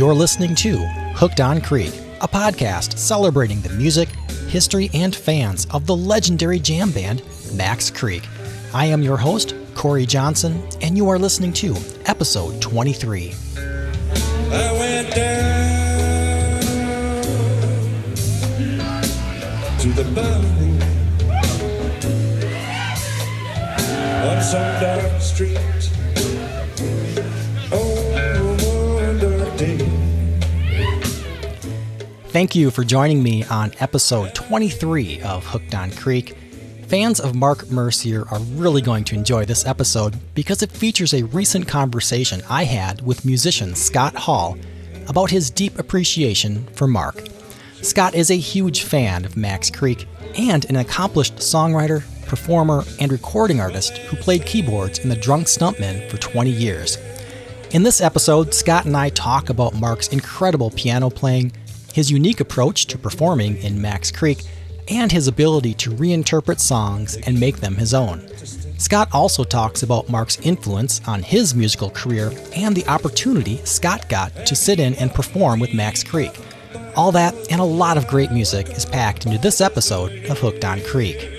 You're listening to Hooked on Creek, a podcast celebrating the music, history, and fans of the legendary jam band Max Creek. I am your host, Korre Johnson, and you are listening to episode 23. I went down to the ballroom on some dark street. Thank you for joining me on episode 23 of Hooked on Creek. Fans of Mark Mercier are really going to enjoy this episode because it features a recent conversation I had with musician Scott Hall about his deep appreciation for Mark. Scott is a huge fan of Max Creek and an accomplished songwriter, performer, and recording artist who played keyboards in the Drunk Stuntmen for 20 years. In this episode, Scott and I talk about Mark's incredible piano playing, his unique approach to performing in Max Creek, and his ability to reinterpret songs and make them his own. Scott also talks about Mark's influence on his musical career and the opportunity Scott got to sit in and perform with Max Creek. All that and a lot of great music is packed into this episode of Hooked on Creek.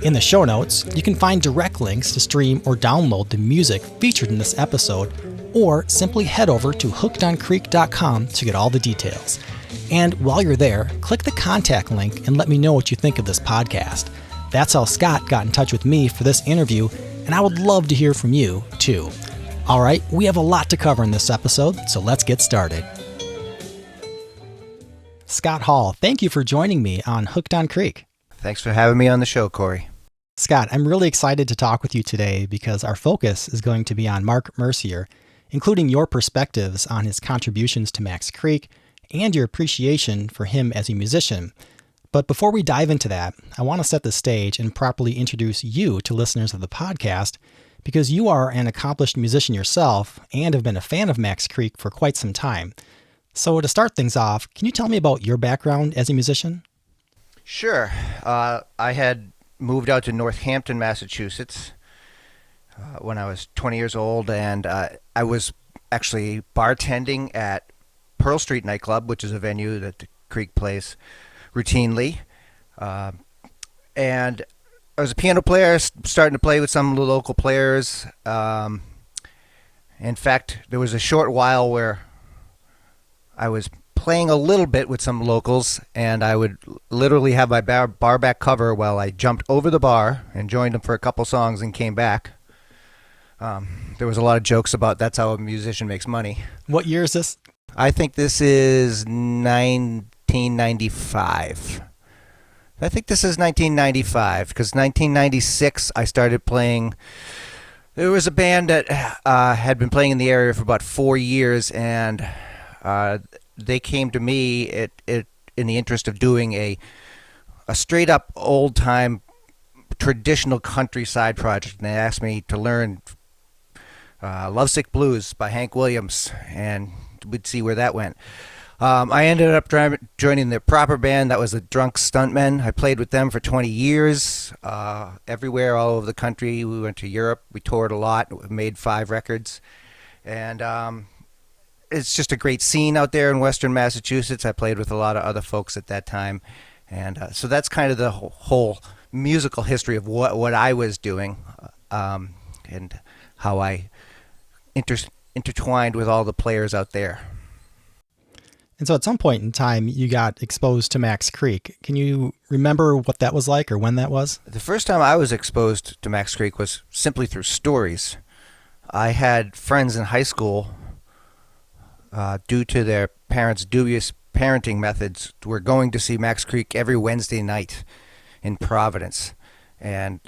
In the show notes, you can find direct links to stream or download the music featured in this episode, or simply head over to hookedoncreek.com to get all the details. And while you're there, click the contact link and let me know what you think of this podcast. That's how Scott got in touch with me for this interview, and I would love to hear from you, too. All right, we have a lot to cover in this episode, so let's get started. Scott Hall, thank you for joining me on Hooked on Creek. Thanks for having me on the show, Korre. Scott, I'm really excited to talk with you today because our focus is going to be on Mark Mercier, including your perspectives on his contributions to Max Creek and your appreciation for him as a musician. But before we dive into that, I want to set the stage and properly introduce you to listeners of the podcast, because you are an accomplished musician yourself and have been a fan of Max Creek for quite some time. So to start things off, can you tell me about your background as a musician? Sure. I had moved out to Northampton, Massachusetts when I was 20 years old, and I was actually bartending at Pearl Street nightclub, which is a venue that the Creek plays routinely. And I was a piano player, starting to play with some of the local players. In fact, there was a short while where I was playing a little bit with some locals, and I would literally have my bar back cover while I jumped over the bar and joined them for a couple songs and came back. There was a lot of jokes about that's how a musician makes money. What year is this? I think this is 1995. I think this is 1995, because 1996 I started playing. There was a band that had been playing in the area for about 4 years, and they came to me in the interest of doing a straight up old time traditional countryside project, and they asked me to learn Lovesick Blues by Hank Williams, and we'd see where that went. I ended up joining the proper band that was the Drunk Stuntmen. I played with them for 20 years, everywhere, all over the country. We went to Europe. We toured a lot. We made 5 records. And it's just a great scene out there in Western Massachusetts. I played with a lot of other folks at that time. And so that's kind of the whole musical history of what I was doing, and how I intertwined with all the players out there. And so at some point in time, you got exposed to Max Creek. Can you remember what that was like or when that was? The first time I was exposed to Max Creek was simply through stories. I had friends in high school, due to their parents' dubious parenting methods, were going to see Max Creek every Wednesday night in Providence. And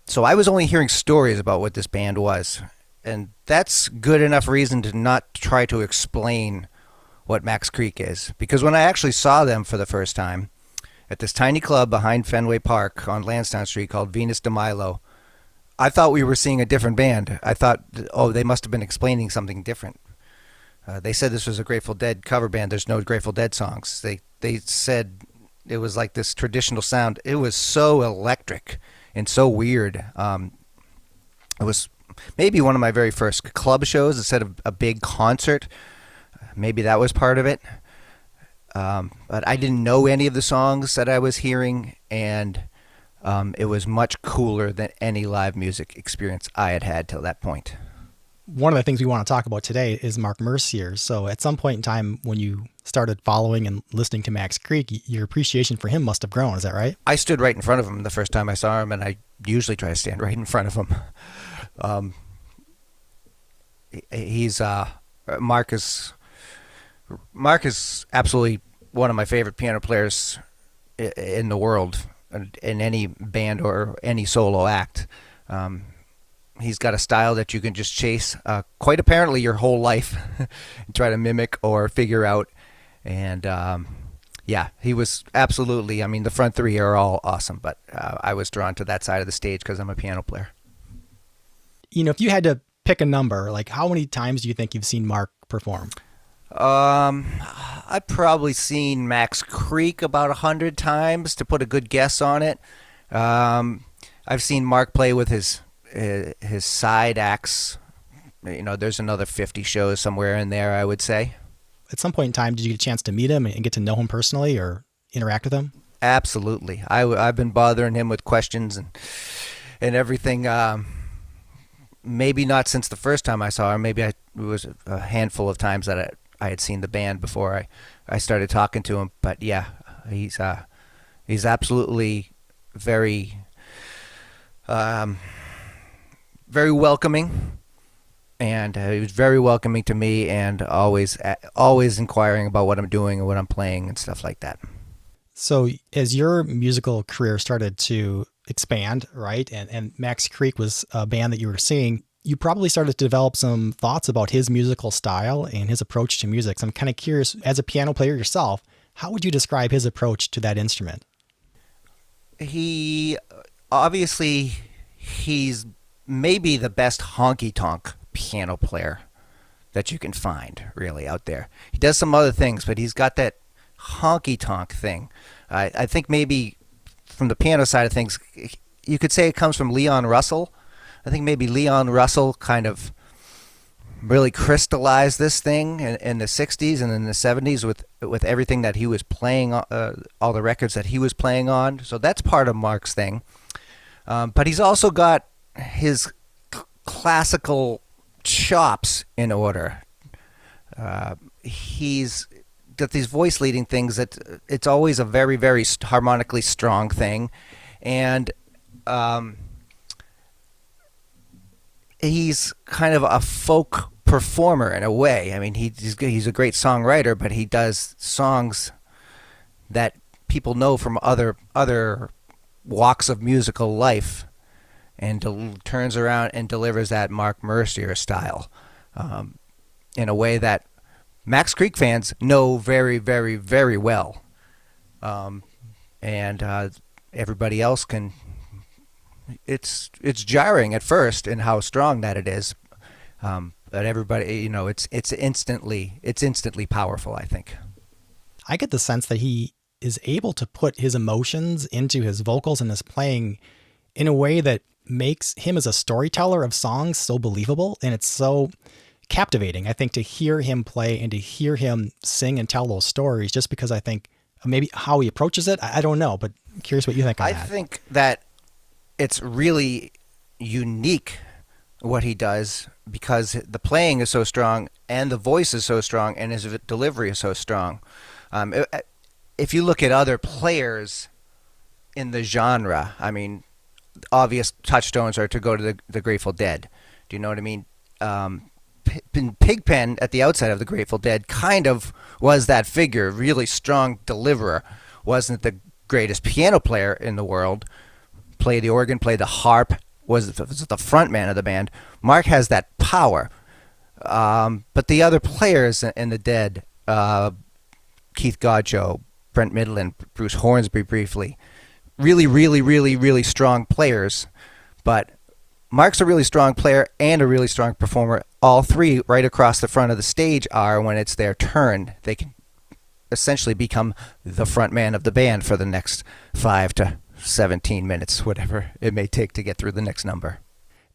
so I was only hearing stories about what this band was. And that's good enough reason to not try to explain what Max Creek is. Because when I actually saw them for the first time at this tiny club behind Fenway Park on Lansdowne Street called Venus de Milo, I thought we were seeing a different band. I thought, oh, they must have been explaining something different. They said this was a Grateful Dead cover band. There's no Grateful Dead songs. They said it was like this traditional sound. It was so electric and so weird. It was maybe one of my very first club shows instead of a big concert. maybe that was part of it. But I didn't know any of the songs that I was hearing, and it was much cooler than any live music experience I had had till that point. One of the things we want to talk about today is Mark Mercier. So at some point in time when you started following and listening to Max Creek, your appreciation for him must have grown. Is that right? I stood right in front of him the first time I saw him, and I usually try to stand right in front of him. He's Mark is absolutely one of my favorite piano players in the world, in any band or any solo act. He's got a style that you can just chase quite apparently your whole life and try to mimic or figure out. And yeah, he was absolutely, I mean, the front three are all awesome, but I was drawn to that side of the stage because I'm a piano player. You know, if you had to pick a number, like how many times do you think you've seen Mark perform? I've probably seen Max Creek about 100 times, to put a good guess on it. I've seen Mark play with his side acts. You know, there's another 50 shows somewhere in there, I would say. At some point in time, did you get a chance to meet him and get to know him personally or interact with him? Absolutely. I've been bothering him with questions and everything. Maybe not since the first time I saw him. Maybe it was a handful of times that I had seen the band before I started talking to him. But yeah, he's absolutely very very welcoming, and he was very welcoming to me, and always inquiring about what I'm doing and what I'm playing and stuff like that. So as your musical career started to expand, right, and Max Creek was a band that you were seeing, you probably started to develop some thoughts about his musical style and his approach to music. So I'm kind of curious, as a piano player yourself, how would you describe his approach to that instrument? He's maybe the best honky-tonk piano player that you can find, really, out there. He does some other things, but he's got that honky-tonk thing. I think maybe from the piano side of things, you could say it comes from Leon Russell. I think maybe Leon Russell kind of really crystallized this thing in the 60s and in the 70s with everything that he was playing, all the records that he was playing on. So that's part of Mark's thing. But he's also got his classical chops in order. He's got these voice leading things that it's always a very, very harmonically strong thing. And he's kind of a folk performer in a way. I mean, he's a great songwriter, but he does songs that people know from other walks of musical life, and turns around and delivers that Mark Mercier style in a way that Max Creek fans know very, very, very well. And everybody else can. It's jarring at first in how strong that it is, but everybody, you know, it's instantly powerful, I think. I get the sense that he is able to put his emotions into his vocals and his playing in a way that makes him as a storyteller of songs so believable, and it's so captivating, I think, to hear him play and to hear him sing and tell those stories, just because I think maybe how he approaches it, I don't know, but I'm curious what you think on that. I think that it's really unique what he does because the playing is so strong and the voice is so strong and his delivery is so strong. If you look at other players in the genre, I mean, obvious touchstones are to go to the Grateful Dead. Do you know what I mean? Pigpen at the outset of the Grateful Dead kind of was that figure, really strong deliverer. Wasn't the greatest piano player in the world. Played the organ, played the harp, was the front man of the band. Mark has that power. But the other players in the Dead, Keith Godcho, Brent Midland, Bruce Hornsby briefly, really, really, really, really strong players. But Mark's a really strong player and a really strong performer. All three right across the front of the stage are, when it's their turn, they can essentially become the front man of the band for the next 5 to 17 minutes, whatever it may take to get through the next number.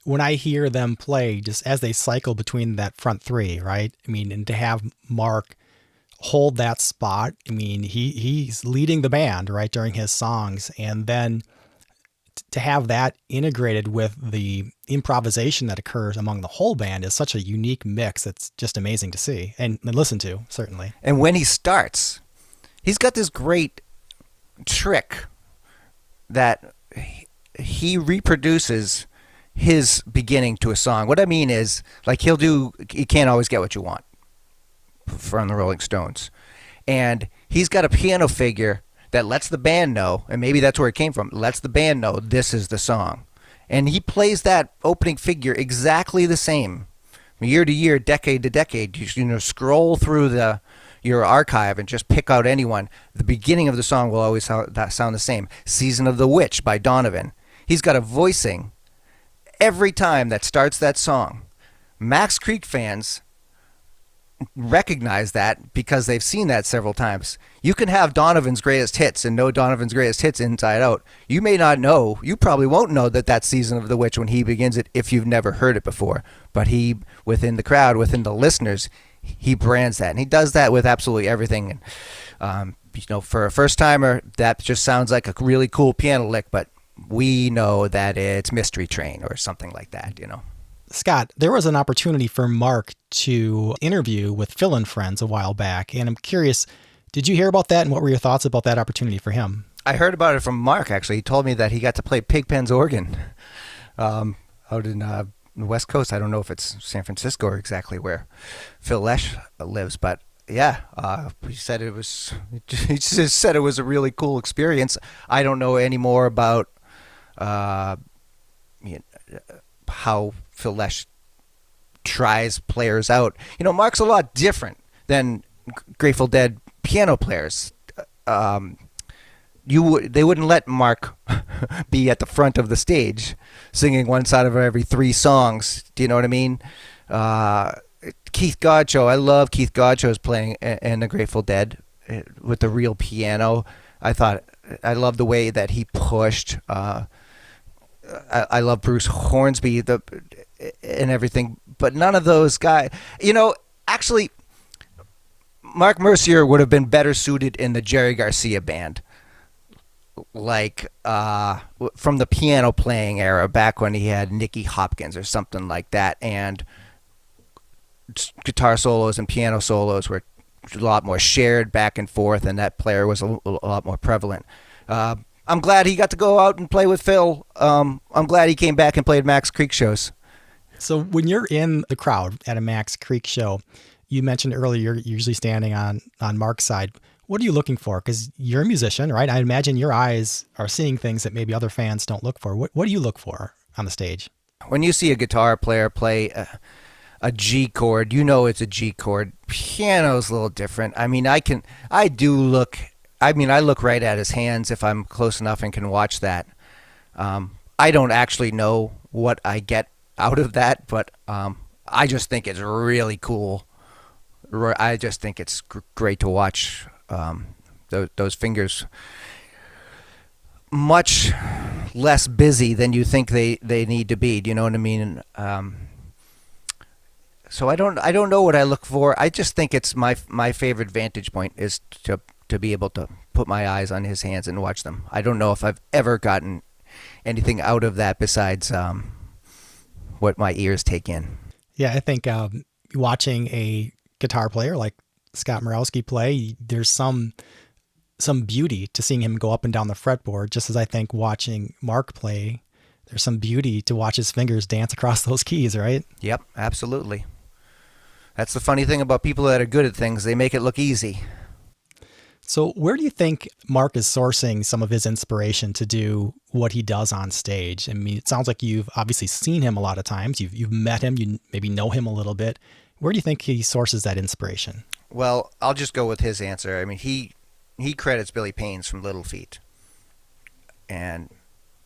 when I hear them play, just as they cycle between that front three, right? I mean, and to have Mark hold that spot, I mean, he's leading the band, right, during his songs. And then to have that integrated with the improvisation that occurs among the whole band is such a unique mix. It's just amazing to see and listen to, certainly. And when he starts, he's got this great trick that he reproduces his beginning to a song. What I mean is, like, you can't always get what you want from the Rolling Stones. And he's got a piano figure that lets the band know, and maybe that's where it came from, lets the band know this is the song. And he plays that opening figure exactly the same, year to year, decade to decade. You scroll through your archive and just pick out anyone. The beginning of the song will always sound the same. Season of the Witch by Donovan. He's got a voicing every time that starts that song. Max Creek fans recognize that because they've seen that several times. You can have Donovan's greatest hits and know Donovan's greatest hits inside out. You may not know, you probably won't know that Season of the Witch when he begins it if you've never heard it before. But he, within the crowd, within the listeners, he brands that. And he does that with absolutely everything. And, for a first timer, that just sounds like a really cool piano lick, but we know that it's Mystery Train or something like that, Scott, there was an opportunity for Mark to interview with Phil and Friends a while back, and I'm curious, did you hear about that, and what were your thoughts about that opportunity for him? I heard about it from Mark, actually. He told me that he got to play Pigpen's organ out in the West Coast. I don't know if it's San Francisco or exactly where Phil Lesh lives, but yeah, he said it was. He just said it was a really cool experience. I don't know any more about how Phil Lesh tries players out. Mark's a lot different than Grateful Dead piano players. They wouldn't let Mark be at the front of the stage singing one side of every 3 songs. Do you know what I mean? Keith Godcho, I love Keith Godcho's playing in the Grateful Dead with the real piano. I love the way that he pushed. I love Bruce Hornsby and everything, but none of those guys. Actually, Mark Mercier would have been better suited in the Jerry Garcia band, like from the piano playing era, back when he had Nicky Hopkins or something like that, and guitar solos and piano solos were a lot more shared back and forth, and that player was a lot more prevalent. I'm glad he got to go out and play with Phil. I'm glad he came back and played Max Creek shows. So when you're in the crowd at a Max Creek show, you mentioned earlier you're usually standing on Mark's side. What are you looking for? Because you're a musician, right? I imagine your eyes are seeing things that maybe other fans don't look for. What do you look for on the stage? When you see a guitar player play a G chord, it's a G chord. Piano's a little different. I mean, I look right at his hands if I'm close enough and can watch that. I don't actually know what I get out of that, but I just think it's really cool. I just think it's great to watch those fingers much less busy than you think they need to be. Do you know what I mean? So I don't know what I look for. I just think it's my favorite vantage point is to be able to put my eyes on his hands and watch them. I don't know if I've ever gotten anything out of that besides what my ears take in. Yeah, I think watching a guitar player like Scott Morowski play, there's some beauty to seeing him go up and down the fretboard, just as I think watching Mark play, there's some beauty to watch his fingers dance across those keys, right? Yep, absolutely. That's the funny thing about people that are good at things. They make it look easy. So where do you think Mark is sourcing some of his inspiration to do what he does on stage? I mean, it sounds like you've obviously seen him a lot of times. You've met him. You maybe know him a little bit. Where do you think he sources that inspiration? Well, I'll just go with his answer. I mean, he credits Billy Paynes from Little Feat. And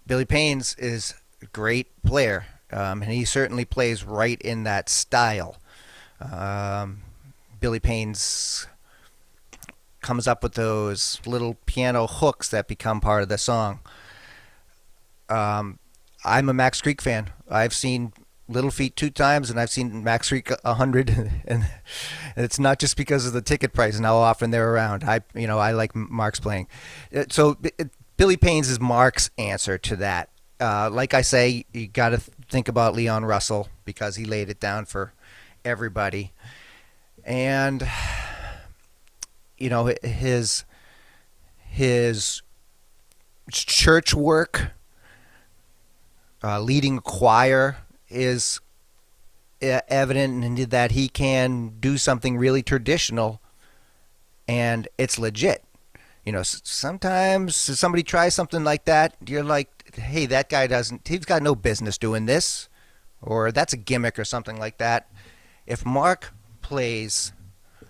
Billy Paynes is a great player, and he certainly plays right in that style. Billy Paynes comes up with those little piano hooks that become part of the song. I'm a Max Creek fan. I've seen Little Feat 2 times, and I've seen Max Creek 100, and it's not just because of the ticket price and how often they're around. I like Mark's playing. So Billy Payne's is Mark's answer to that. Like I say, you got to think about Leon Russell because he laid it down for everybody, and his church work, leading a choir, is evident in that he can do something really traditional and it's legit. Sometimes somebody tries something like that, you're like, hey, that guy he's got no business doing this, or that's a gimmick or something like that. If Mark plays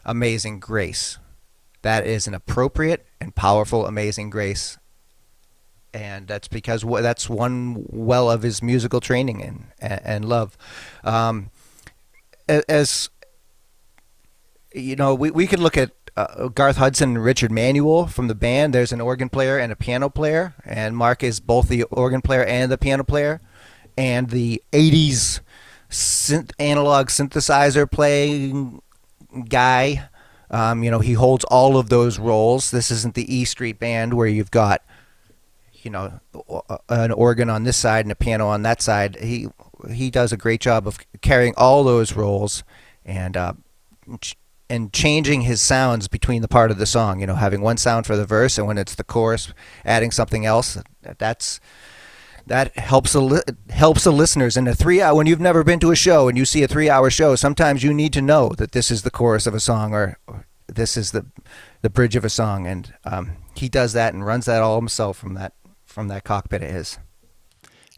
Amazing Grace, that is an appropriate and powerful Amazing Grace. And that's because that's one well of his musical training and love. As you know, we could look at Garth Hudson and Richard Manuel from the band. There's an organ player and a piano player, and Mark is both the organ player and the piano player. And the 80s analog synthesizer playing guy, he holds all of those roles. This isn't the E Street Band where you've got an organ on this side and a piano on that side. He does a great job of carrying all those roles and changing his sounds between the part of the song. Having one sound for the verse, and when it's the chorus, adding something else. That helps the listeners. In a 3 hour, when you've never been to a show and you see a 3-hour show, sometimes you need to know that this is the chorus of a song or this is the bridge of a song, and he does that and runs that all himself from that cockpit of his.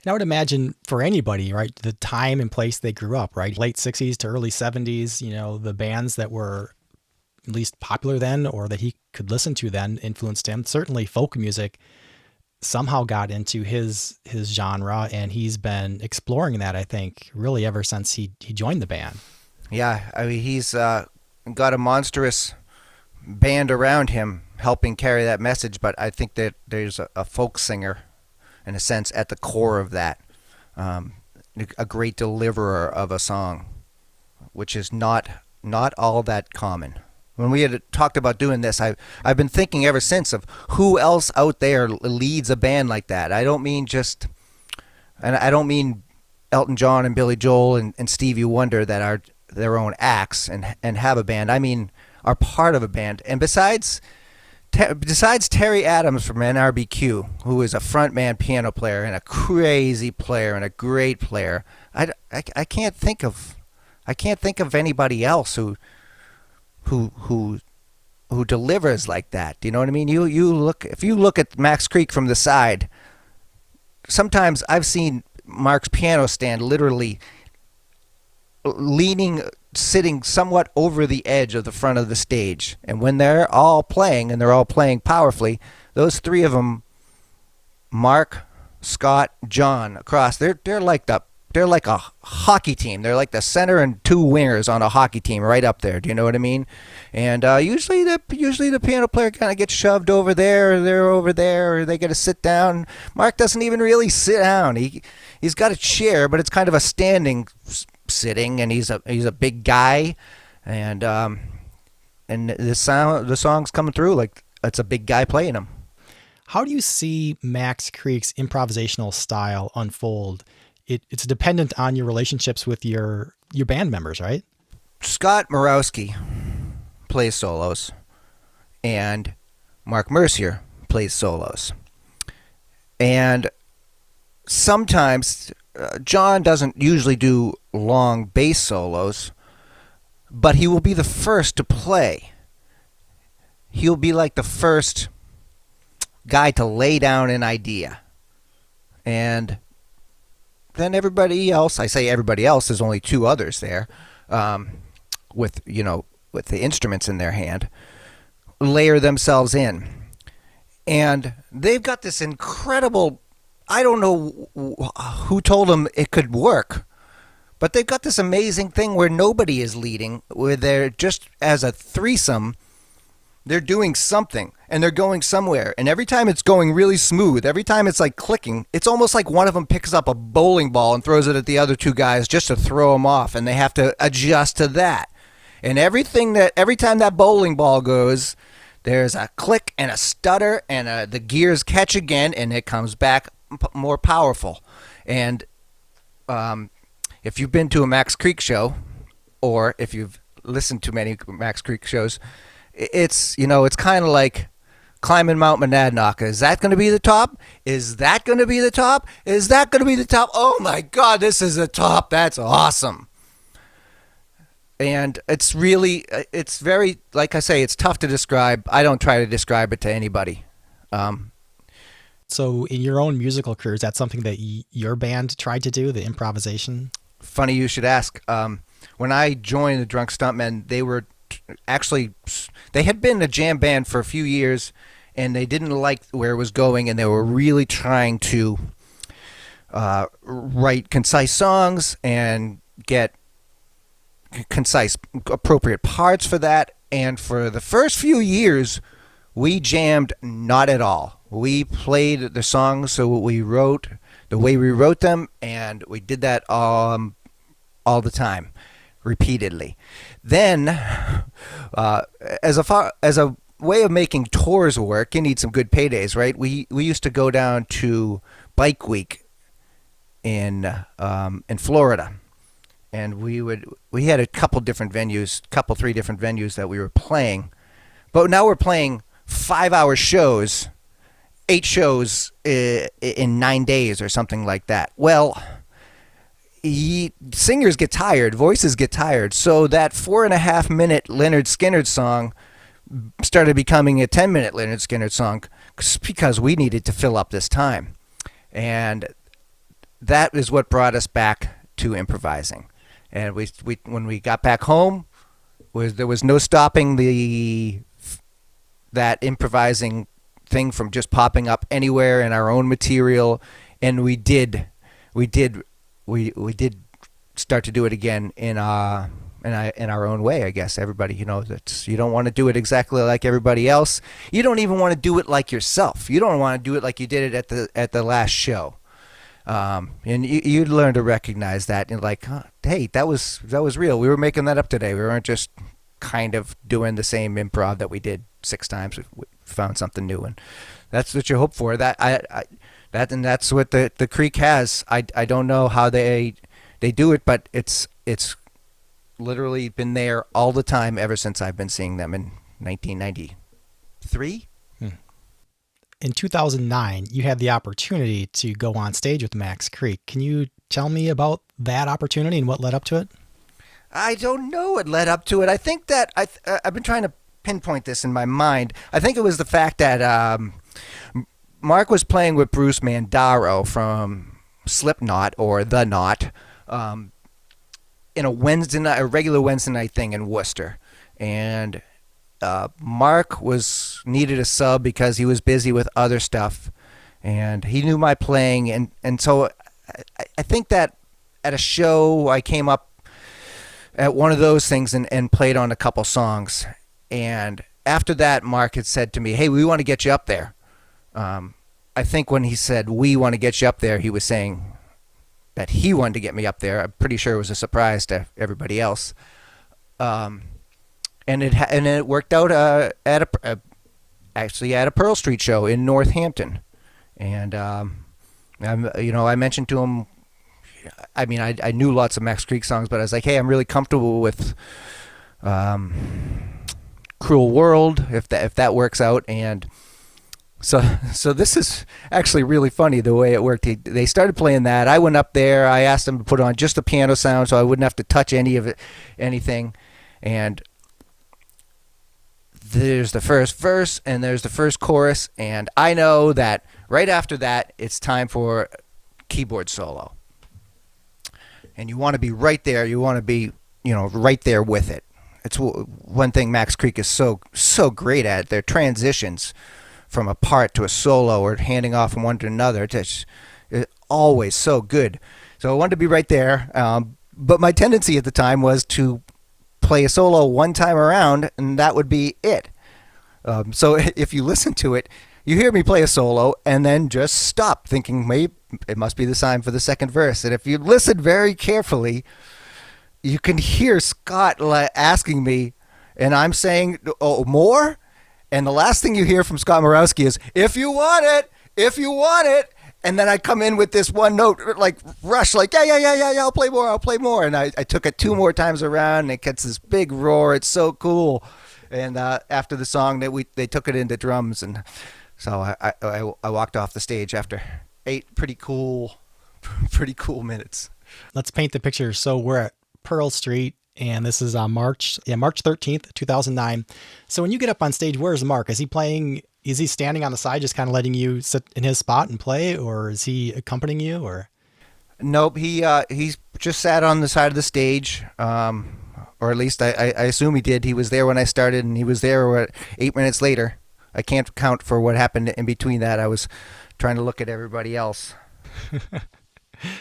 And I would imagine for anybody, right, the time and place they grew up, right, late 60s to early 70s, the bands that were at least popular then or that he could listen to then influenced him. Certainly folk music somehow got into his genre, and he's been exploring that, I think, really ever since he joined the band. Yeah, I mean, he's got a monstrous band around him helping carry that message, but I think that there's a folk singer, in a sense, at the core of that. A great deliverer of a song, which is not all that common. When we had talked about doing this, I've been thinking ever since of who else out there leads a band like that. I don't mean Elton John and Billy Joel and Stevie Wonder that are their own acts and have a band. I mean, are part of a band. And besides Terry Adams from NRBQ, who is a frontman piano player and a crazy player and a great player, I can't think of anybody else who delivers like that. Do you know what I mean? If you look at Max Creek from the side, sometimes I've seen Mark's piano stand literally sitting somewhat over the edge of the front of the stage. And when they're all playing, and they're all playing powerfully, those three of them, Mark, Scott, John, across, they're like a hockey team. They're like the center and two wingers on a hockey team right up there. Do you know what I mean? And usually the piano player kind of gets shoved over there, or they're over there, or they get to sit down. Mark doesn't even really sit down. He's got a chair, but it's kind of a standing sitting, and he's a big guy, and the song's coming through like it's a big guy playing them. How do you see Max Creek's improvisational style unfold? It's dependent on your relationships with your band members, right? Scott Morowski plays solos, and Mark Mercier plays solos. And sometimes John doesn't usually do long bass solos, but he will be the first to play. He'll be like the first guy to lay down an idea. And then everybody else, I say everybody else, there's only two others there, with the instruments in their hand, layer themselves in. And they've got this incredible, I don't know who told them it could work, but they've got this amazing thing where nobody is leading, where they're just as a threesome, they're doing something. and they're going somewhere. And every time it's going really smooth, every time it's like clicking, it's almost like one of them picks up a bowling ball and throws it at the other two guys just to throw them off, and they have to adjust to that. And every time that bowling ball goes, there's a click and a stutter, and the gears catch again, and it comes back more powerful. And if you've been to a Max Creek show, or if you've listened to many Max Creek shows, it's kind of like climbing Mount Monadnock. Is that going to be the top? Is that going to be the top? Is that going to be the top? Oh my God, this is the top. That's awesome. And it's very, like I say, it's tough to describe. I don't try to describe it to anybody. So in your own musical career, is that something that your band tried to do, the improvisation? Funny you should ask. When I joined the Drunk Stuntmen, they had been a jam band for a few years, and they didn't like where it was going, and they were really trying to write concise songs and get concise, appropriate parts for that. And for the first few years, we jammed not at all. We played the songs so we wrote the way we wrote them, and we did that all the time, repeatedly. Then, as a way of making tours work, you need some good paydays, right? We used to go down to Bike Week in Florida, and we had a couple different venues, three different venues that we were playing, but now we're playing 5-hour shows, 8 shows in 9 days or something like that. Well, singers get tired, voices get tired, so that 4.5-minute Lynyrd Skynyrd song started becoming a 10-minute Lynyrd Skynyrd song because we needed to fill up this time. And that is what brought us back to improvising. And we when we got back home, there was no stopping that improvising thing from just popping up anywhere in our own material, and we did start to do it again in our own way. I guess everybody, you don't want to do it exactly like everybody else. You don't even want to do it like yourself. You don't want to do it like you did it at the last show. And you learn to recognize that, and like, hey, that was real. We were making that up today. We weren't just kind of doing the same improv that we did 6 times. We found something new, and that's what you hope for. And that's what the Creek has. I don't know how they do it, but it's literally been there all the time ever since I've been seeing them in 1993. In 2009, you had the opportunity to go on stage with Max Creek. Can you tell me about that opportunity and what led up to it? I don't know what led up to it. I think that I've been trying to pinpoint this in my mind. I think it was the fact that Mark was playing with Bruce Mandaro from Slipknot, or The Knot, in a regular Wednesday night thing in Worcester, and Mark needed a sub because he was busy with other stuff, and he knew my playing, and so I think that at a show I came up at one of those things and played on a couple songs, and after that Mark had said to me, hey, we want to get you up there. I think when he said we want to get you up there, he was saying that he wanted to get me up there. I'm pretty sure it was a surprise to everybody else. And it worked out at a Pearl Street show in Northampton, and I mentioned to him. I mean, I knew lots of Max Creek songs, but I was like, hey, I'm really comfortable with Cruel World, if that works out. And so this is actually really funny the way it worked. They started playing that. I went up there. I asked them to put on just the piano sound so I wouldn't have to touch anything. And there's the first verse and there's the first chorus, and I know that right after that it's time for keyboard solo. And you want to be right there. You want to be, right there with it. It's one thing Max Creek is so great at. Their transitions from a part to a solo or handing off from one to another. It's always so good. So I wanted to be right there. But my tendency at the time was to play a solo one time around, and that would be it. So if you listen to it, you hear me play a solo and then just stop, thinking maybe it must be the sign for the second verse. And if you listen very carefully, you can hear Scott asking me, and I'm saying, "Oh, more?" And the last thing you hear from Scott Morawski is, "If you want it, if you want it." And then I come in with this one note, like rush, like, yeah, I'll play more. And I took it 2 more times around, and it gets this big roar. It's so cool. And after the song, they took it into drums, and so I walked off the stage after 8 pretty cool minutes. Let's paint the picture. So we're at Pearl Street, and this is March 13th, 2009. So when you get up on stage, where's Mark? Is he playing? Is he standing on the side, just kind of letting you sit in his spot and play, or is he accompanying you? Or nope, he's just sat on the side of the stage, or at least I assume he did. He was there when I started, and he was there 8 minutes later. I can't count for what happened in between that. I was trying to look at everybody else.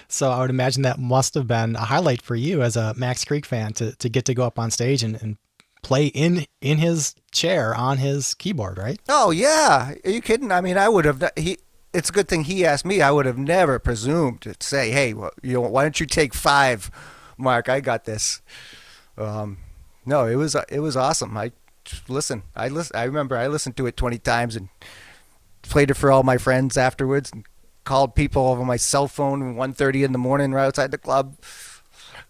So I would imagine that must have been a highlight for you as a Max Creek fan to get to go up on stage and play in his chair on his keyboard, right? Oh yeah, are you kidding? I mean, I would have. It's a good thing he asked me. I would have never presumed to say, "Hey, well, why don't you take 5, Mark? I got this." No, it was awesome. I remember I listened to it 20 times and played it for all my friends afterwards, and called people over my cell phone at 1:30 in the morning right outside the club.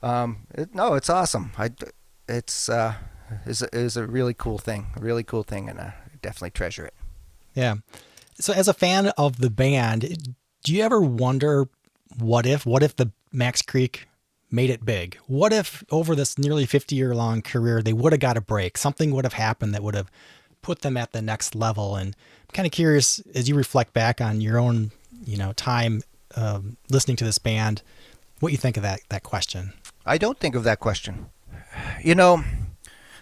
It's awesome. It's a really cool thing, and I definitely treasure it. Yeah. So as a fan of the band, do you ever wonder what if the Max Creek made it big? What if over this nearly 50-year-long career, they would have got a break? Something would have happened that would have put them at the next level. And I'm kind of curious, as you reflect back on your own, time listening to this band, what you think of that question. I don't think of that question.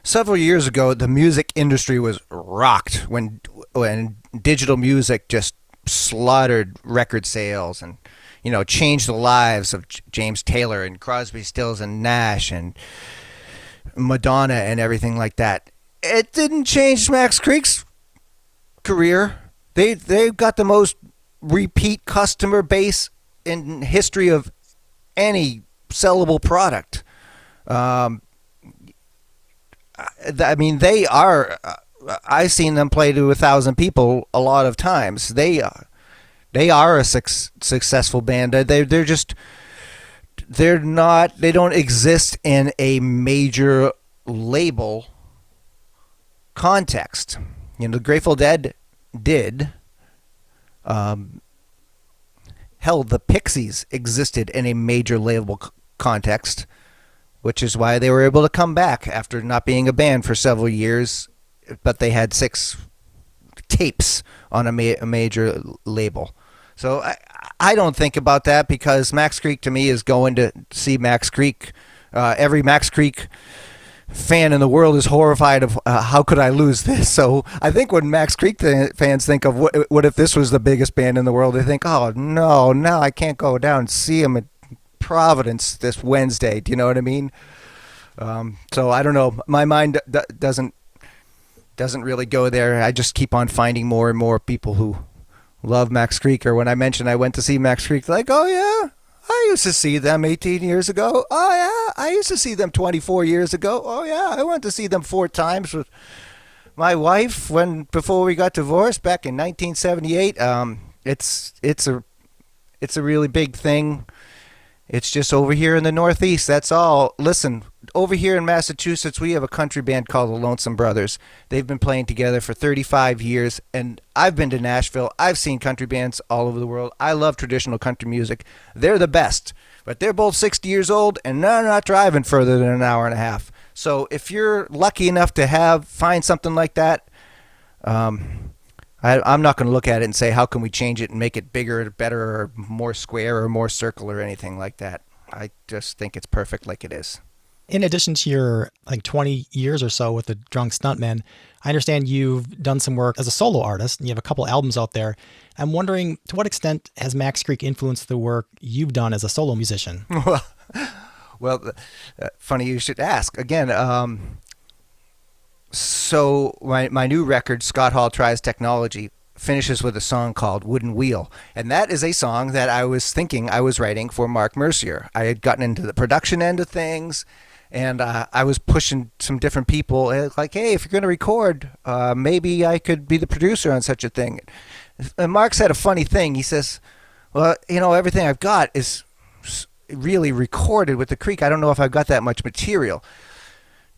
Several years ago, the music industry was rocked when digital music just slaughtered record sales and, changed the lives of James Taylor and Crosby, Stills and Nash and Madonna and everything like that. It didn't change Max Creek's career. They've got the most repeat customer base in history of any sellable product. I mean, they are. I've seen them play to 1,000 people a lot of times. They are a successful band. They're not. They don't exist in a major label context. The Grateful Dead did. Hell, the Pixies existed in a major label context, which is why they were able to come back after not being a band for several years, but they had 6 tapes on a major label. So I don't think about that, because Max Creek to me is going to see Max Creek. Every Max Creek fan in the world is horrified of how could I lose this. So I think when Max Creek fans think of what if this was the biggest band in the world, they think, oh no, now I can't go down and see them at Providence this Wednesday. Do you know what I mean? So I don't know. My mind doesn't really go there. I just keep on finding more and more people who love Max Creek. Or when I mentioned I went to see Max Creek, like, oh yeah, I used to see them 18 years ago. Oh yeah, I used to see them 24 years ago. Oh yeah, I went to see them 4 times with my wife before we got divorced back in 1978. It's a really big thing. It's just over here in the Northeast. That's all. Listen, over here in Massachusetts, we have a country band called the Lonesome Brothers. They've been playing together for 35 years, and I've been to Nashville. I've seen country bands all over the world. I love traditional country music. They're the best, but they're both 60 years old, and they're not driving further than an hour and a half. So if you're lucky enough to find something like that, I'm not going to look at it and say, how can we change it and make it bigger or better or more square or more circle or anything like that. I just think it's perfect like it is. In addition to your 20 years or so with the Drunk Stuntmen, I understand you've done some work as a solo artist, and you have a couple albums out there. I'm wondering, to what extent has Max Creek influenced the work you've done as a solo musician? Well, funny you should ask. Again, So my new record, Scott Hall Tries Technology, finishes with a song called Wooden Wheel. And that is a song that I was thinking I was writing for Mark Mercier. I had gotten into the production end of things, and I was pushing some different people, like, hey, if you're going to record, maybe I could be the producer on such a thing. And Mark said a funny thing. He says, well, everything I've got is really recorded with the Creek. I don't know if I've got that much material.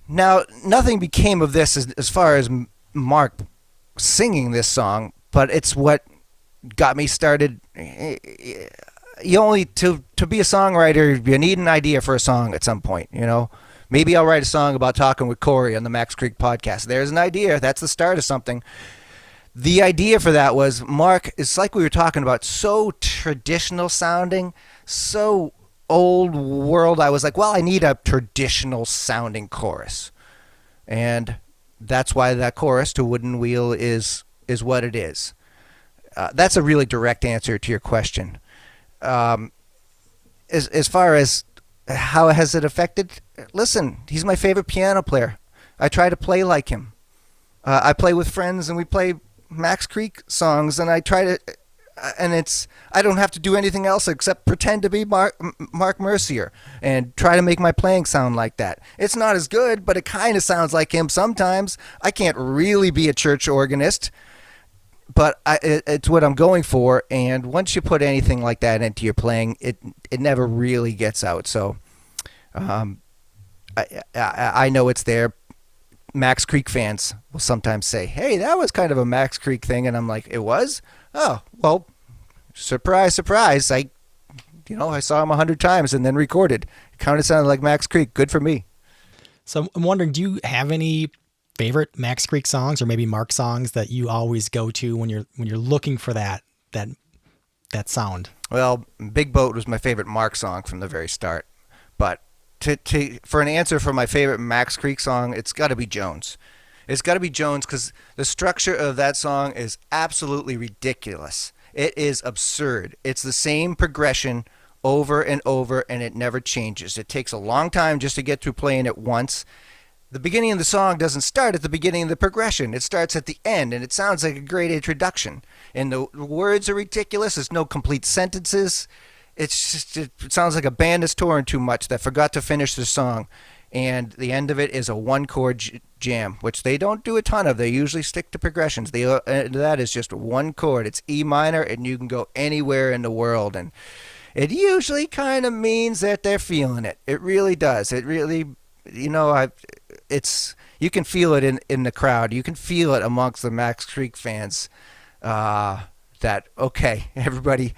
Now, nothing became of this as far as Mark singing this song, but it's what got me started. You only to be a songwriter, you need an idea for a song at some point. Maybe I'll write a song about talking with Korre on the Max Creek podcast. There's an idea. That's the start of something. The idea for that was Mark. It's like we were talking about, so traditional sounding, so old world. I was like, well, I need a traditional sounding chorus, and that's why that chorus to Wooden Wheel is what it is. That's a really direct answer to your question. As far as how has it affected, listen, he's my favorite piano player. I try to play like him. I play with friends and we play Max Creek songs, and I try to, and I don't have to do anything else except pretend to be Mark Mercier and try to make my playing sound like that. It's not as good, but it kind of sounds like him sometimes. I can't really be a church organist, but it's what I'm going for. And once you put anything like that into your playing, it never really gets out. So I know it's there. Max Creek fans will sometimes say, hey, that was kind of a Max Creek thing. And I'm like, it was? Oh, well, surprise, surprise. I saw him 100 times and then recorded. It kind of sounded like Max Creek. Good for me. So I'm wondering, do you have any favorite Max Creek songs or maybe Mark songs that you always go to when you're looking for that sound? Well, Big Boat was my favorite Mark song from the very start. But for an answer for my favorite Max Creek song, it's got to be Jones. It's got to be Jones because the structure of that song is absolutely ridiculous. It is absurd. It's the same progression over and over, and it never changes. It takes a long time just to get through playing it once. The beginning of the song doesn't start at the beginning of the progression. It starts at the end, and it sounds like a great introduction. And the words are ridiculous. There's no complete sentences. It sounds like a band is touring too much that forgot to finish the song. And the end of it is a one-chord jam, which they don't do a ton of. They usually stick to progressions. That is just one chord. It's E minor, and you can go anywhere in the world. And it usually kind of means that they're feeling it. It really does. It really, you can feel it in the crowd. You can feel it amongst the Max Creek fans that, okay, everybody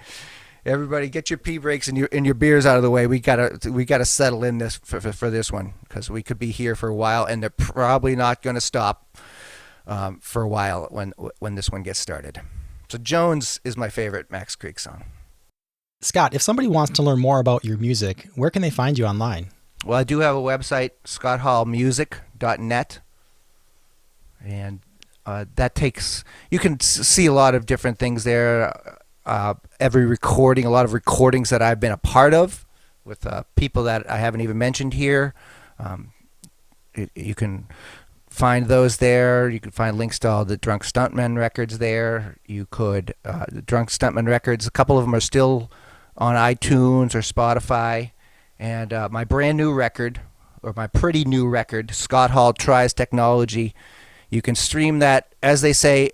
get your pee breaks and your beers out of the way. We gotta settle in this for this one, because we could be here for a while, and they're probably not going to stop for a while when this one gets started. So Jones is my favorite Max Creek song. Scott, if somebody wants to learn more about your music, where can they find you online? Well, I do have a website, scotthallmusic.net, and you can see a lot of different things there. Every recording, a lot of recordings that I've been a part of with people that I haven't even mentioned here. You can find those there. You can find links to all the Drunk Stuntmen records there. You could, the Drunk Stuntman records, a couple of them are still on iTunes or Spotify. And my brand new record, or my pretty new record, Scott Hall Tries Technology, you can stream that, as they say,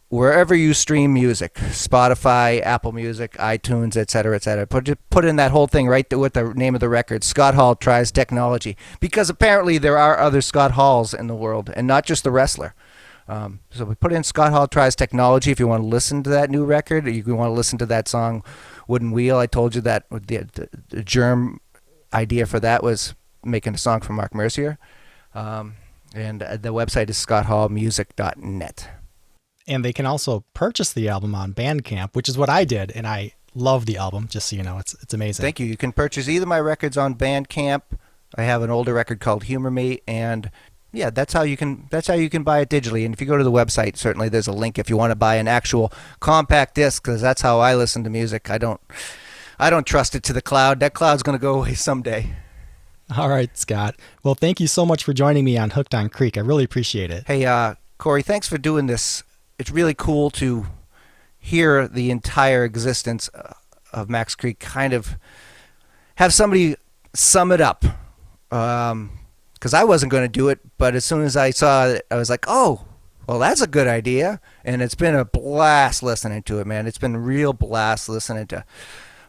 wherever you stream music, Spotify, Apple Music, iTunes, etc., etc. Put in that whole thing right there with the name of the record, Scott Hall Tries Technology, because apparently there are other Scott Halls in the world, and not just the wrestler. So we put in Scott Hall Tries Technology if you want to listen to that new record, or you want to listen to that song, Wooden Wheel. I told you that the germ idea for that was making a song for Mark Mercier. And the website is scotthallmusic.net. And they can also purchase the album on Bandcamp, which is what I did, and I love the album, just so you know. It's amazing. Thank you. You can purchase either my records on Bandcamp. I have an older record called Humor Me, and yeah, that's how you can buy it digitally. And if you go to the website, certainly there's a link if you want to buy an actual compact disc, because that's how I listen to music. I don't trust it to the cloud. That cloud's going to go away someday. All right, Scott. Well, thank you so much for joining me on Hooked on Creek. I really appreciate it. Hey, Korre, thanks for doing this. It's really cool to hear the entire existence of Max Creek, kind of have somebody sum it up. Because I wasn't going to do it, but as soon as I saw it, I was like, oh, well, that's a good idea. And it's been a blast listening to it, man. It's been a real blast listening to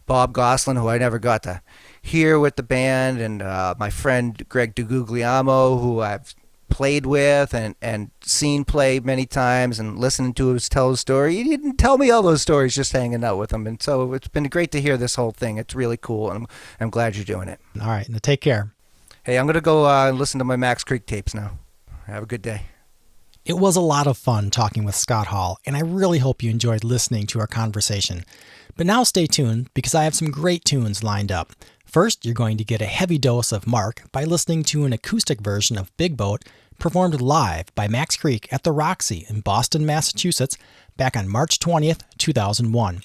Bob Goslin, who I never got to hear with the band, and my friend Greg DeGuglielmo, who I've played with and seen play many times, and listening to him tell his story. He didn't tell me all those stories just hanging out with him, and so it's been great to hear this whole thing. It's really cool, and I'm glad you're doing it. All right, now take care. Hey, I'm going to go listen to my Max Creek tapes now. Have a good day. It was a lot of fun talking with Scott Hall, and I really hope you enjoyed listening to our conversation. But now stay tuned, because I have some great tunes lined up. First, you're going to get a heavy dose of Mark by listening to an acoustic version of Big Boat performed live by Max Creek at the Roxy in Boston, Massachusetts, back on March 20th, 2001.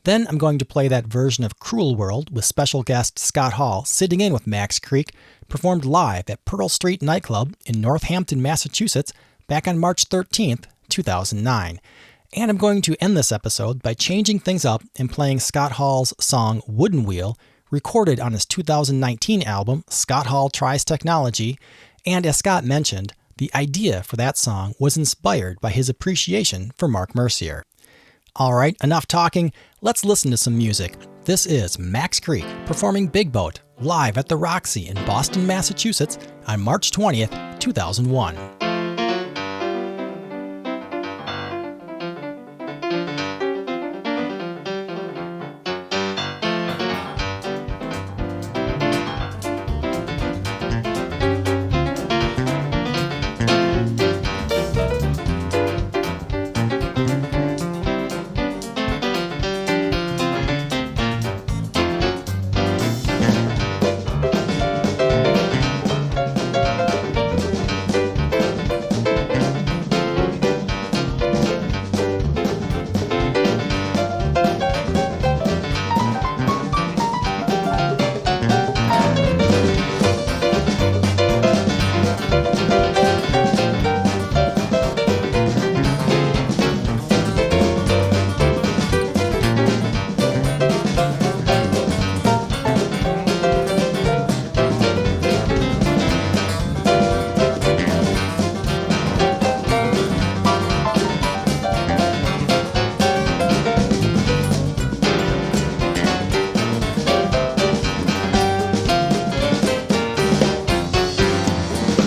Then I'm going to play that version of Cruel World with special guest Scott Hall sitting in with Max Creek, performed live at Pearl Street Nightclub in Northampton, Massachusetts, back on March 13th, 2009. And I'm going to end this episode by changing things up and playing Scott Hall's song Wooden Wheel, recorded on his 2019 album Scott Hall Tries Technology. And as Scott mentioned, the idea for that song was inspired by his appreciation for Mark Mercier. All right, enough talking. Let's listen to some music. This is Max Creek performing Big Boat live at the Roxy in Boston, Massachusetts on March 20th, 2001.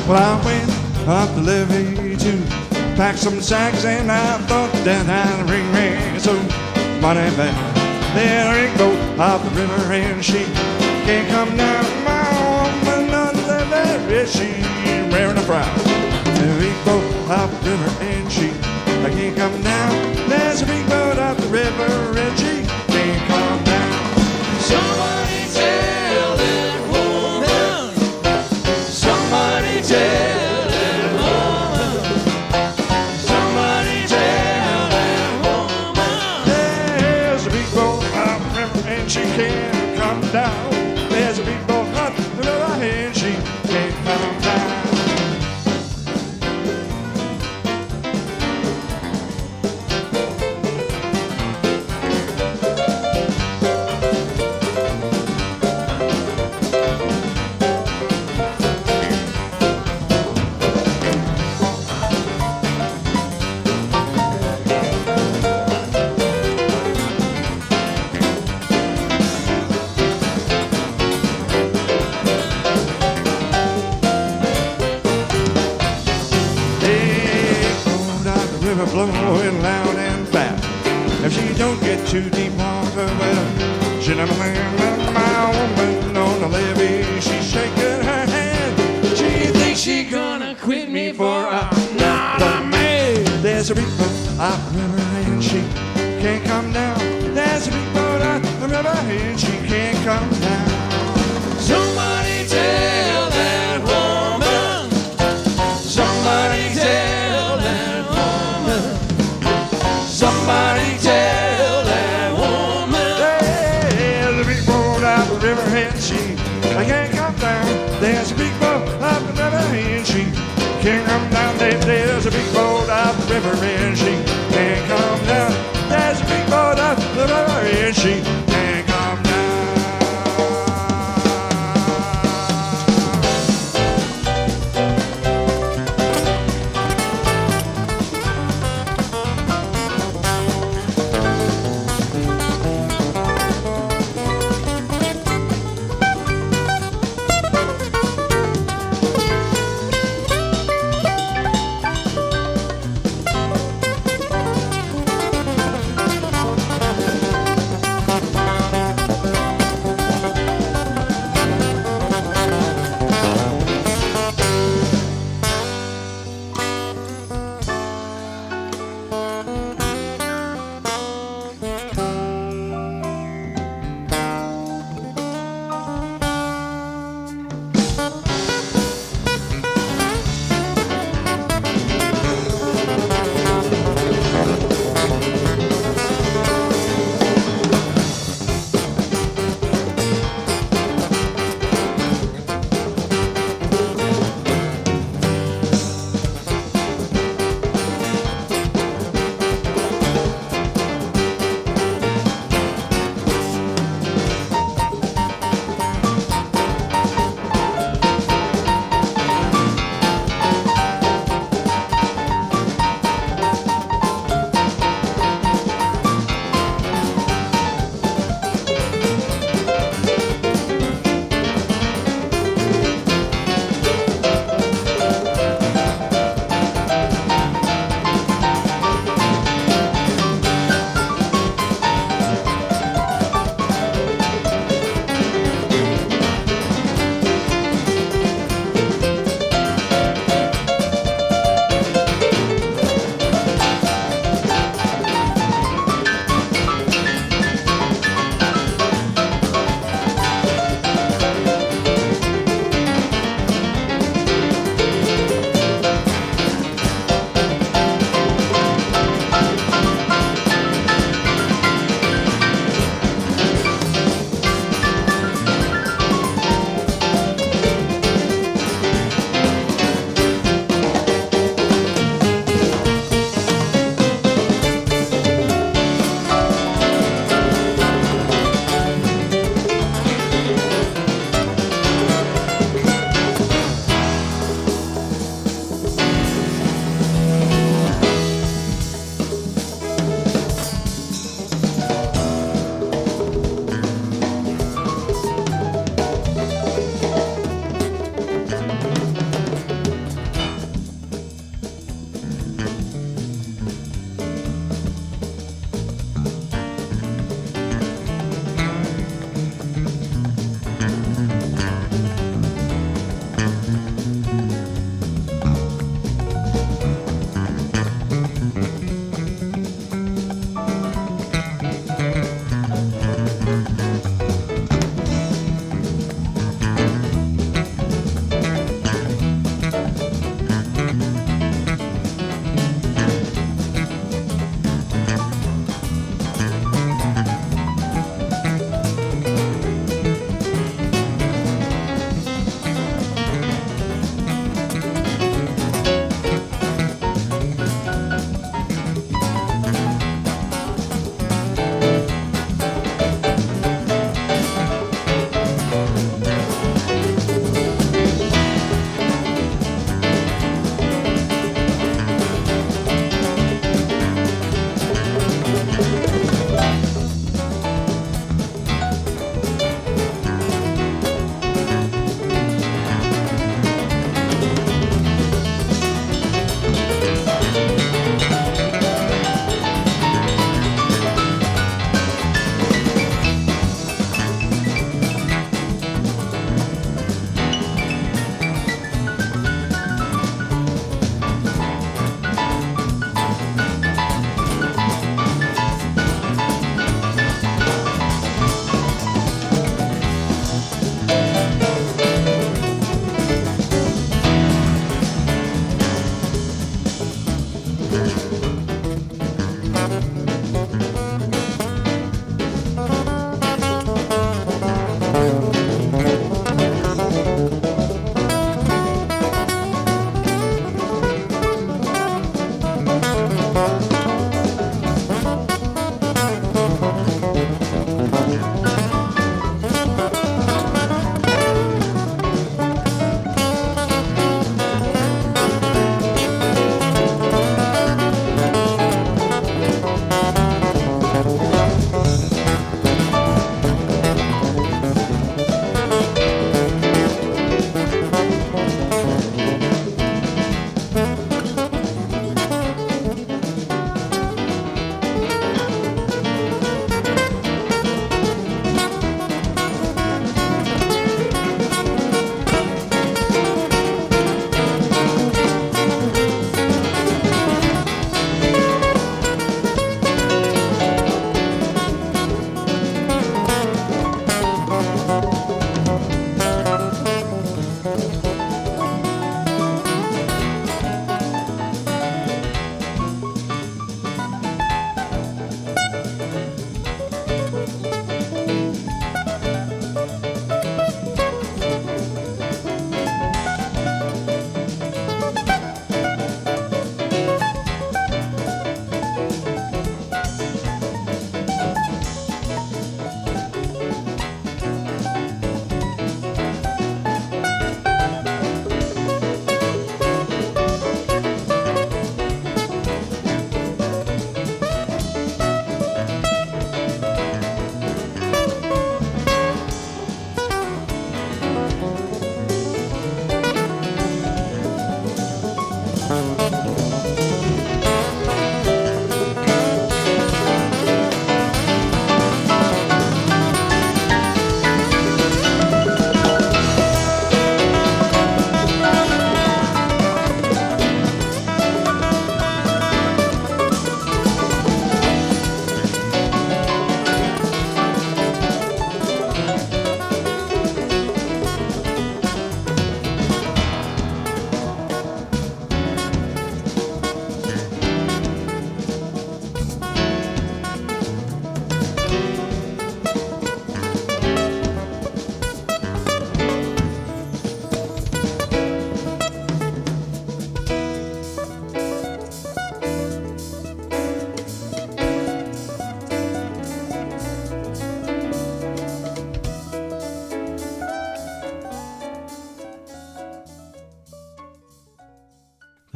Well, I went up the levee to pack some sacks, and I thought that I'd bring me some money back. Then a rig boat off the river, and she can't come down. My woman on the levee, she's wearing a frown. There's a big boat off the river, and she can't come down. There's a big boat off the river, and she can't come down. Somebody tell that woman. Somebody tell that woman. Somebody tell that woman. There's a big boat off the river, and she can't come down. There's a big boat off the river, and she can't come down. Blowing loud and fast. If she don't get too deep water, well, she never land. My woman on the levee, she's shaking her head. She thinks she gonna quit me for another man. There's a big boat out the river, and she can't come down. There's a big boat out the river, and she can't come down. Somebody tell that woman. Somebody tell that woman. Somebody tell that woman. There's a big boat out the river, and she can't come down. There's There's a big boat up the river and she can't come down. There's a big boat up the river and she can't come down.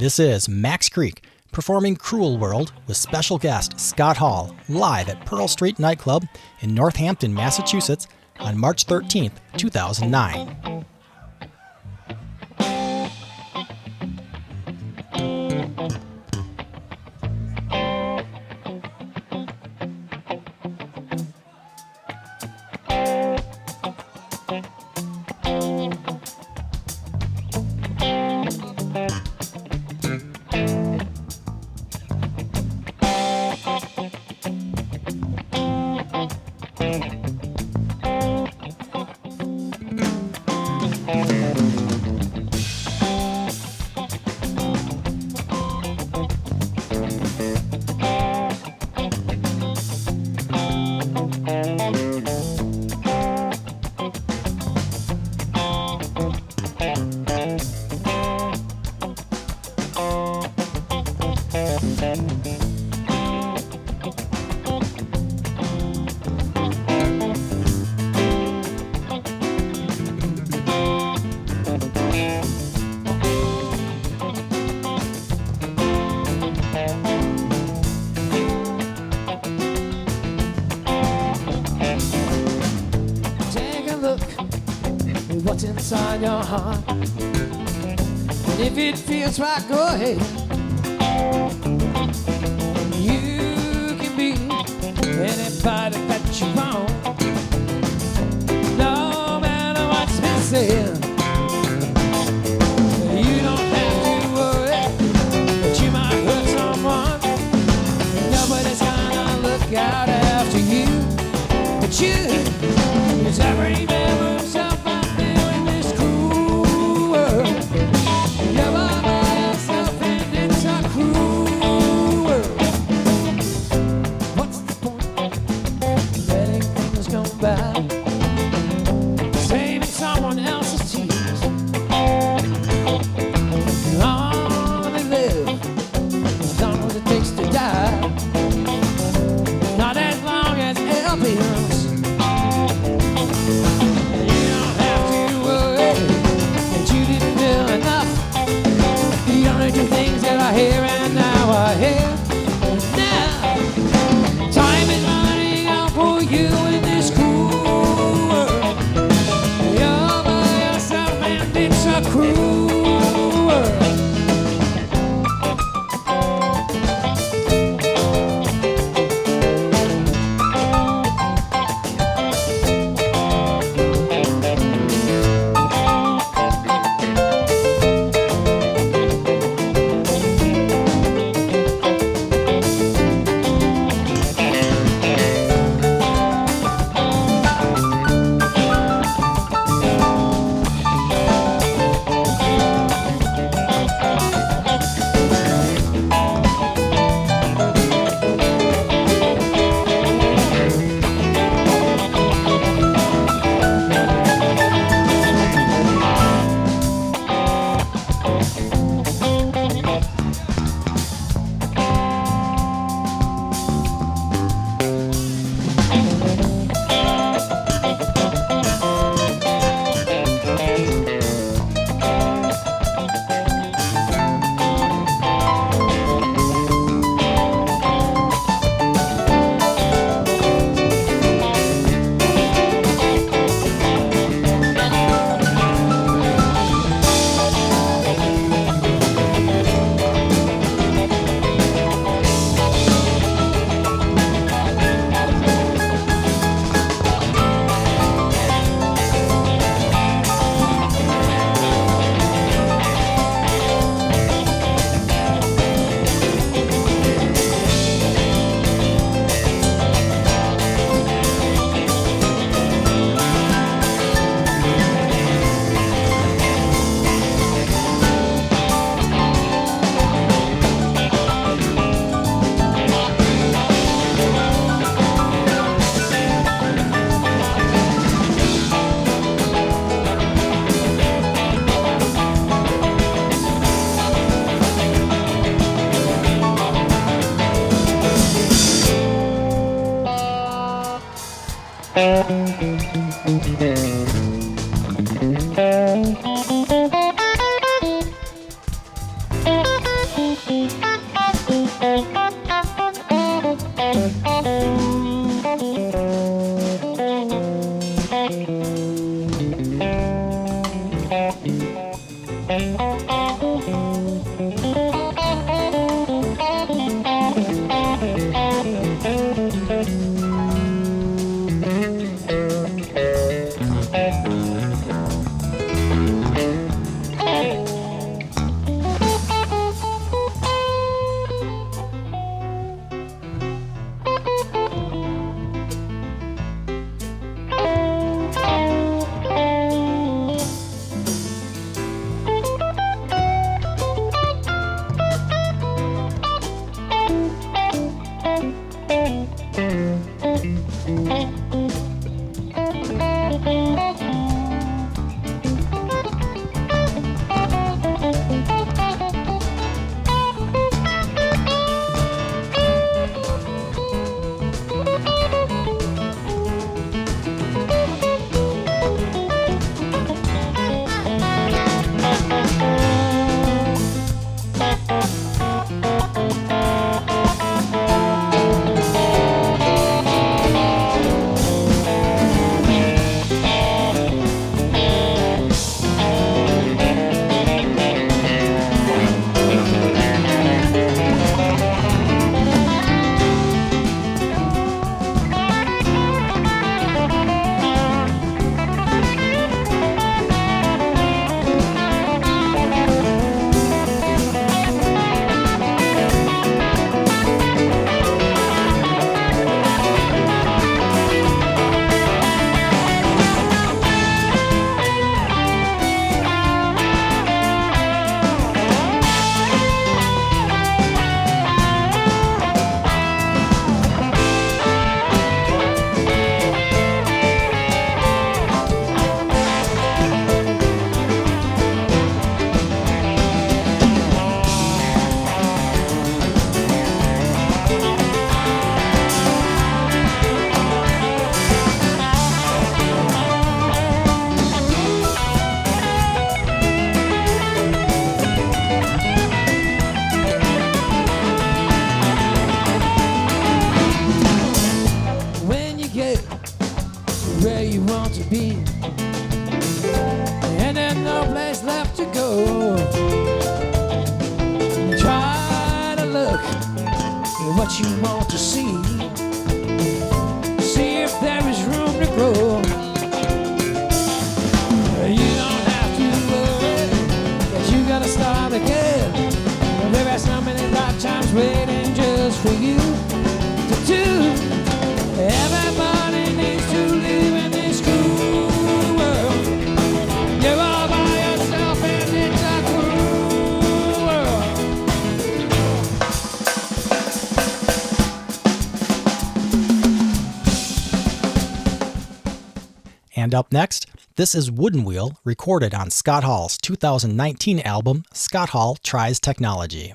This is Max Creek performing Cruel World with special guest Scott Hall live at Pearl Street Nightclub in Northampton, Massachusetts on March 13th, 2009. What's inside your heart? And if it feels right, go ahead. You can be anybody that you want, no matter what's been said. You don't have to worry that you might hurt someone. Nobody's gonna look out after you, but you just remember yourself. Saving someone else's tears. Long they live, as long as it takes to die. Not as long as it appears. You don't have to worry that you didn't do enough. You don't do things that are here and now are here. Now, time is running out for you in this cruel world. You're by yourself and it's a cruel world. And up next, this is Wooden Wheel, recorded on Scott Hall's 2019 album, Scott Hall Tries Technology.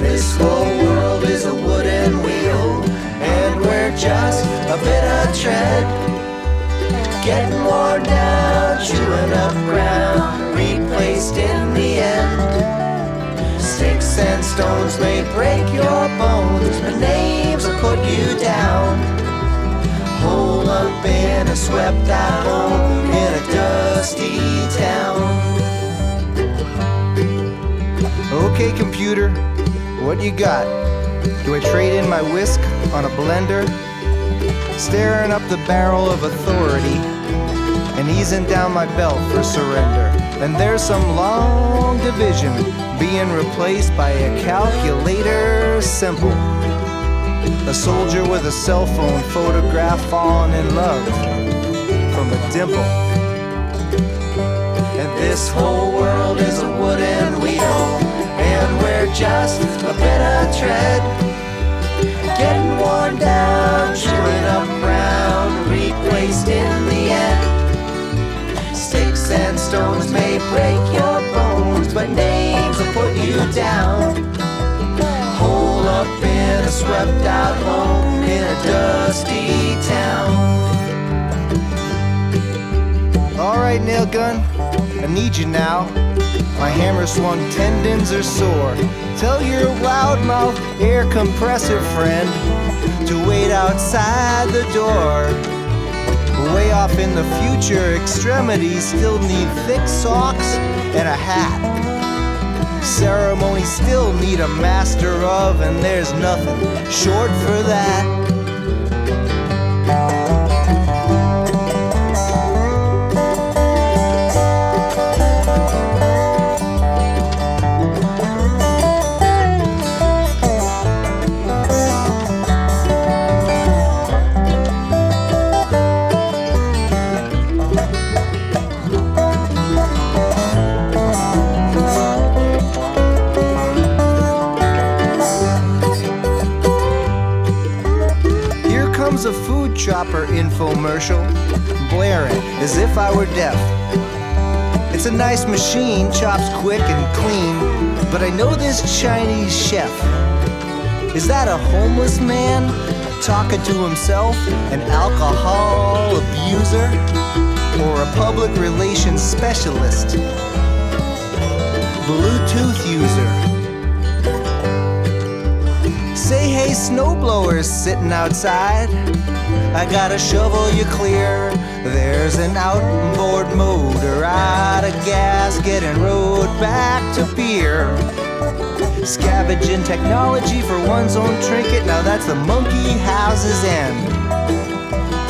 This whole world is a wooden wheel, and we're just a bit of tread, getting worn down, chewing up ground, replaced in the end. Sticks and stones may break your bones, but names will put you down. Hole up in a swept out home in a dusty town. Okay, computer, what you got? Do I trade in my whisk on a blender? Staring up the barrel of authority and easing down my belt for surrender. And there's some long division being replaced by a calculator simple. A soldier with a cell phone photograph falling in love from a dimple. And this whole world is a wooden wheel, and we're just a bit of tread, getting worn down, chewing up ground, replaced in the end. Sticks and stones may break your bones, but names will put you down. Hole up in a swept out home in a dusty town. Alright, nail gun, I need you now. My hammer swung tendons are sore. Tell your loudmouth air compressor friend to wait outside the door. Way off in the future, extremities still need thick socks and a hat. Ceremonies still need a master of, and there's nothing short for that. A food chopper infomercial blaring as if I were deaf. It's a nice machine, chops quick and clean, but I know this Chinese chef. Is that a homeless man talking to himself, an alcohol abuser, or a public relations specialist, Bluetooth user? Say hey, snowblowers sitting outside, I gotta shovel you clear. There's an outboard motor out of gas getting rowed back to beer. Scavenging technology for one's own trinket, now that's the monkey house's end.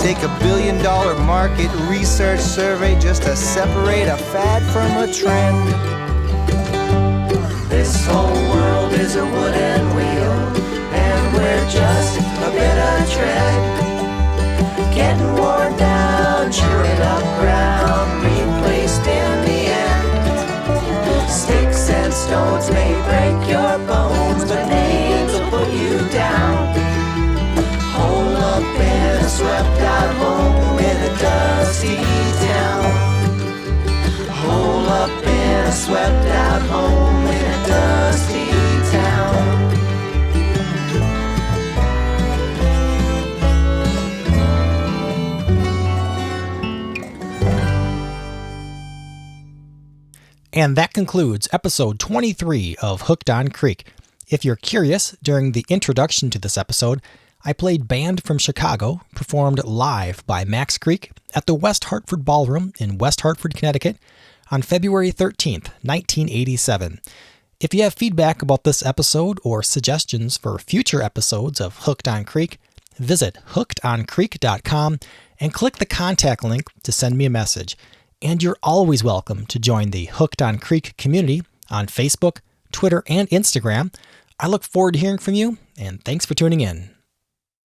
Take $1 billion market research survey just to separate a fad from a trend. This whole world is a wooden wheel, and we're just a bit of tread, getting worn down, chewing up ground, replaced in the end. Sticks and stones may break your bones, but names will put you down. Hole up in a swept out home in a dusty town. Hole up in a swept out home in a dusty town. And that concludes episode 23 of Hooked on Creek. If you're curious, during the introduction to this episode, I played Band from Chicago, performed live by Max Creek at the West Hartford Ballroom in West Hartford, Connecticut on February 13th, 1987. If you have feedback about this episode or suggestions for future episodes of Hooked on Creek, visit hookedoncreek.com and click the contact link to send me a message. And you're always welcome to join the Hooked on Creek community on Facebook, Twitter, and Instagram. I look forward to hearing from you, and thanks for tuning in.